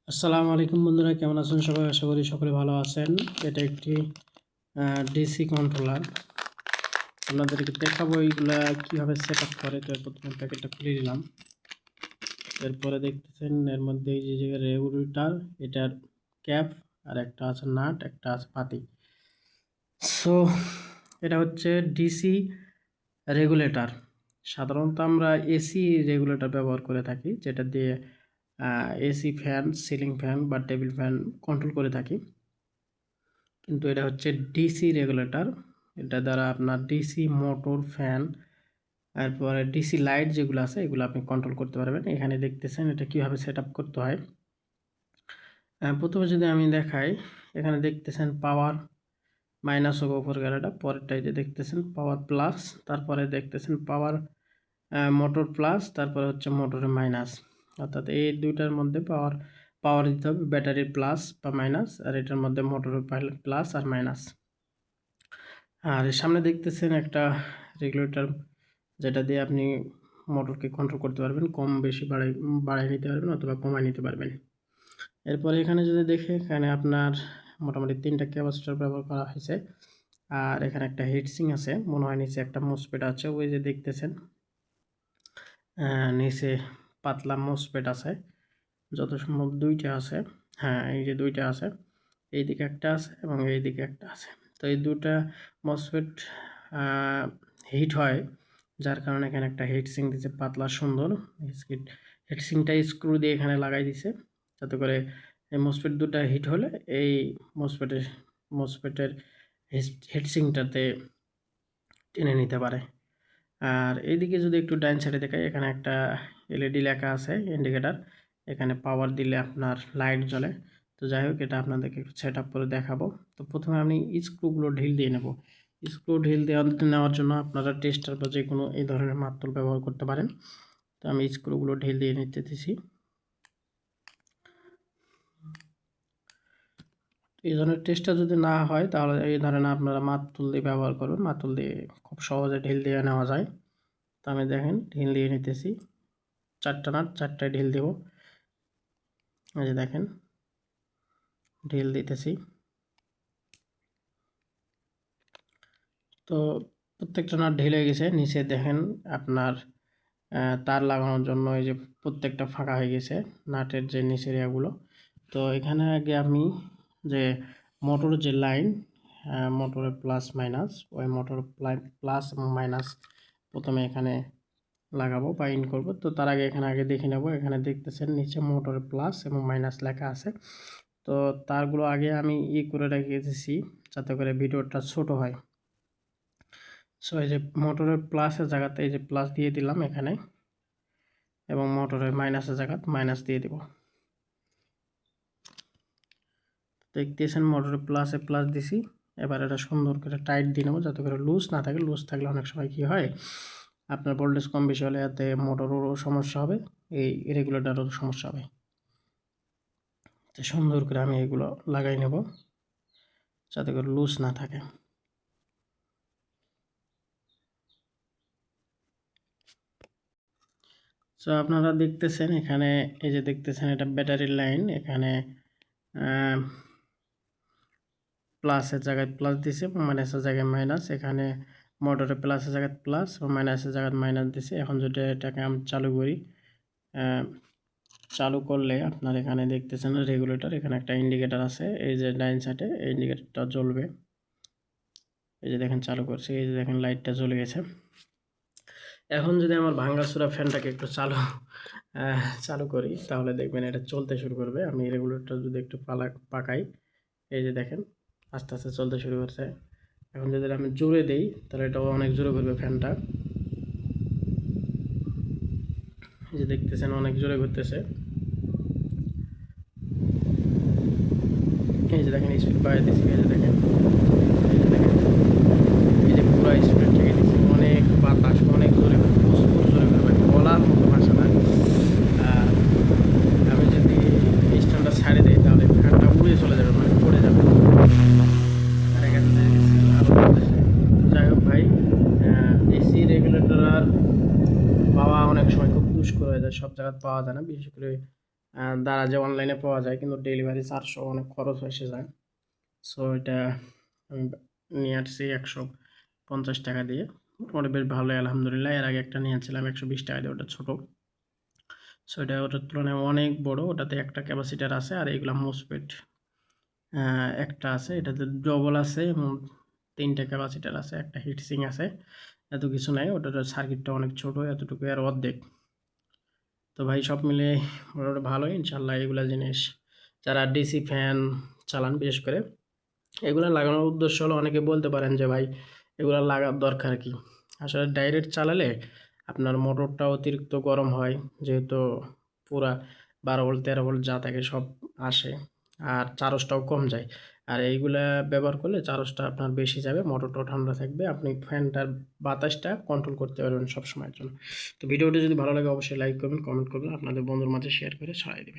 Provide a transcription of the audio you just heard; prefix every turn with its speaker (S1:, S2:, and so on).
S1: আসসালামু আলাইকুম বন্ধুরা, কেমন আছেন সবাই? আশা করি সকলে ভালো আছেন। এটা একটি ডিসি কন্ট্রোলার। আপনাদেরকে দেখাবো এইগুলা কীভাবে সেট আপ করে। তো প্রথমে প্যাকেটটা খুলে নিলাম। এরপরে দেখতেছেন এর মধ্যে এই যে রেগুলেটর, এটার ক্যাপ, আর একটা আছে নাট, একটা আছে পাতি। সো এটা হচ্ছে ডিসি রেগুলেটর। সাধারণত আমরা এসি রেগুলেটর ব্যবহার করে থাকি, যেটা দিয়ে এসি ফ্যান, সিলিং ফ্যান বা টেবিল ফ্যান কন্ট্রোল করে থাকি। কিন্তু এটা হচ্ছে ডিসি রেগুলেটর। এটা দ্বারা আপনার ডিসি মোটর, ফ্যান, তারপরে ডিসি লাইট যেগুলো আছে এগুলো আপনি কন্ট্রোল করতে পারবেন। এখানে দেখতেছেন এটা কীভাবে সেট আপ করতে হয়। প্রথমে যদি আমি দেখাই, এখানে দেখতেছেন পাওয়ার মাইনাস হোক ওপর গেলাটা, পরেরটাইতে দেখতেছেন পাওয়ার প্লাস, তারপরে দেখতেছেন পাওয়ার মোটর প্লাস, তারপরে হচ্ছে মোটরের মাইনাস। অর্থাৎ এই দুইটার মধ্যে পাওয়ার দিতে হবে, ব্যাটারির প্লাস বা মাইনাস, আর এটার মধ্যে মোটরের প্লাস আর মাইনাস। আর সামনে দেখতেছেন একটা রেগুলেটর, যেটা দিয়ে আপনি মোটরকে কন্ট্রোল করতে পারবেন, কম বেশি বাড়াই নিতে পারবেন অথবা কমাই নিতে পারবেন। এরপরে এখানে যদি দেখে, এখানে আপনার মোটামুটি 3টা ক্যাপাসিটর ব্যবহার করা হয়েছে। আর এখানে একটা হিটসিং আছে, মনে হয় নিচে একটা মোসপেট আছে, ওই যে দেখতেছেন নিচে পাতলা মোসপেট আছে, যত সম্ভব 2টা আছে। হ্যাঁ, এই যে 2টা আছে, এইদিকে একটা আছে এবং এইদিকে একটা আছে। তো এই দুটা মসফেট হিট হয়, যার কারণে এখানে একটা হিটসিং দিচ্ছে পাতলা সুন্দর। হিটসিংটা স্ক্রু দিয়ে এখানে লাগাই দিছে, যাতে করে এই মসফেট দুটা হিট হলে এই মসফেটের হিটসিংটাতে টেনে নিতে পারে। আর এইদিকে যদি একটু ডাইন সাইডে দেখাই, এখানে একটা এলইডি লেখা আছে, ইন্ডিকেটার। এখানে পাওয়ার দিলে আপনার লাইট জ্বলে। তো যাই হোক, এটা আপনাদেরকে একটু সেট আপ করে দেখাবো। তো প্রথমে আমি স্ক্রুগুলো ঢিল দিয়ে নেব। স্ক্রু ঢিল নেওয়ার জন্য আপনারা টেস্টার বা যে কোনো এই ধরনের মাত্তল ব্যবহার করতে পারেন। তো আমি স্ক্রুগুলো ঢিল দিয়ে নিতেছি। এই ধরনের টেস্টার যদি না হয়, তাহলে এই ধরনের আপনারা মাত্তল দিয়ে ব্যবহার করুন। মাত্তল দিয়ে খুব সহজে ঢিল দিয়ে নেওয়া যায়। তো আমি দেখেন ঢিল দিয়ে নিতেছি, 4টা নাট, 4টায় ঢিল দেব। এই যে দেখেন ঢিল দিতেছি। তো প্রত্যেকটা নাট ঢিল হয়ে গেছে। নিচে দেখেন আপনার তার লাগানোর জন্য এই যে প্রত্যেকটা ফাঁকা হয়ে গেছে নাটের যে নিচের এরিয়াগুলো। তো এখানে আগে আমি যে মোটরের যে লাইন, মোটরের প্লাস মাইনাস, ওই মোটর প্লাস এবং মাইনাস প্রথমে এখানে লাগাবো বা ইন করবো। তো তার আগে এখানে দেখে নেব। এখানে দেখতেছেন নিচে মোটরের প্লাস এবং মাইনাস লেখা আছে। তো তারগুলো আগে আমি করে রেখেছি, যাতে করে ভিডিওটা ছোট হয়। সো এই যে মোটরের প্লাসের জায়গাতে এই যে প্লাস দিয়ে দিলাম এখানে, এবং মোটরের মাইনাসের জায়গাতে মাইনাস দিয়ে দেব। দেখতেছেন মোটরের প্লাসে প্লাস দিছি। এবার এটা সুন্দর করে টাইট দিয়ে নেবো, যাতে করে লুজ না থাকে। লুজ থাকলে অনেক সময় কী হয়, আপনার ভোল্টেজ কম বেশি হলে এতে মোটরেরও সমস্যা হবে, এই রেগুলেটরেরও সমস্যা হবে। তো সুন্দর করে আমি এগুলো লাগাই নেব, যাতে করে লুজ না থাকে। সো আপনারা দেখতেছেন এখানে, এই যে দেখতেছেন এটা ব্যাটারির লাইন। এখানে প্লাসের জায়গায় প্লাস দিছে এবং মাইনাসের জায়গায় মাইনাস। এখানে মোটরের প্লাসের জায়গায় প্লাস এবং মাইনাসের জায়গায় মাইনাস দিছে। এখন যদি এটাকে আমি চালু করি, চালু করলে আপনার এখানে দেখতেছেন রেগুলেটর, এখানে একটা ইন্ডিকেটার আছে, এই যে ডাইন সাইডে এই ইন্ডিকেটারটা জ্বলবে। এই যে দেখেন চালু করছি, এই যে দেখেন লাইটটা জ্বলে গেছে। এখন যদি আমার ভাঙ্গাচোরা ফ্যানটাকে একটু চালু করি, তাহলে দেখবেন এটা চলতে শুরু করবে। আমি রেগুলেটরটা যদি একটু পাকাই, এই যে দেখেন আস্তে আস্তে চলতে শুরু করছে। এখন যদি আমি জোরে দেই, তাহলে এটাও অনেক জোরে করবে ফ্যানটা। এই যে দেখতেছেন অনেক জোরে ঘুরতেছে। এই যে দেখেন স্পিড বাড়িয়ে দিচ্ছি। এই যে দেখেন, এই যে দেখেন, এই যে পুরো স্পিড থেকে দিচ্ছি। অনেক বাতাস, অনেক জোরে করবে, প্রচুর জোরে করবে, বলার মতো ভাষা না। আমি যদি স্ট্যান্ডটা ছাড়ে দিই, তাহলে ফ্যানটা উড়ে চলে যাবে, মানে পড়ে যাবে। আর এখানে যাই হোক ভাই, এসি রেগুলেটর আর পাওয়া অনেক সময় খুব দুষ্কর হয়ে যায়, সব জায়গায় পাওয়া যায় না। বিশেষ করে দারাজে অনলাইনে পাওয়া যায়, কিন্তু ডেলিভারি চার্জও অনেক খরচ এসে যায়। সো এটা আমি নিয়ে আসছি 150 টাকা দিয়ে। ওটা বেশ ভালোই আলহামদুলিল্লাহ। এর আগে একটা নিয়েছিলাম 120 টাকা দিয়ে, ওটা ছোটো। সো এটা ওটার তুলনায় অনেক বড়। ওটাতে একটা ক্যাপাসিটার আছে, আর এইগুলা মোসফেট একটা আছে, এটাতে ডবল আছে এবং 3টা ক্যাপাসিটার আছে, একটা হিটসিং আছে। এত কিছু নাই, ওটার সার্কিটটা অনেক ছোট, এতটুকু আর অর্ধেক। তো ভাই সব মিলে মোটামুটি ভালোই ইনশাল্লাহ। এগুলা জিনিস যারা ডিসি ফ্যান চালান বিশেষ করে, এগুলা লাগানোর উদ্দেশ্য হলো, অনেকে বলতে পারেন যে ভাই এগুলা লাগার দরকার কি। আসলে ডাইরেক্ট চালালে আপনার মোটরটা অতিরিক্ত গরম হয়, যেহেতু পুরা 12 ভোল্ট 13 ভোল্ট যা থাকে সব আসে, আর চার্জটাও কম যায়। আর এইগুলা ব্যবহার করলে চার্জটা আপনার বেশি যাবে, মোটরটাও ঠান্ডা থাকবে, আপনি ফ্যানটার বাতাসটা কন্ট্রোল করতে পারবেন সব সময়ের জন্য। তো ভিডিওটি যদি ভালো লাগে অবশ্যই লাইক করবেন, কমেন্ট করবেন, আপনাদের বন্ধুর মাঝে শেয়ার করে ছড়াই দেবেন।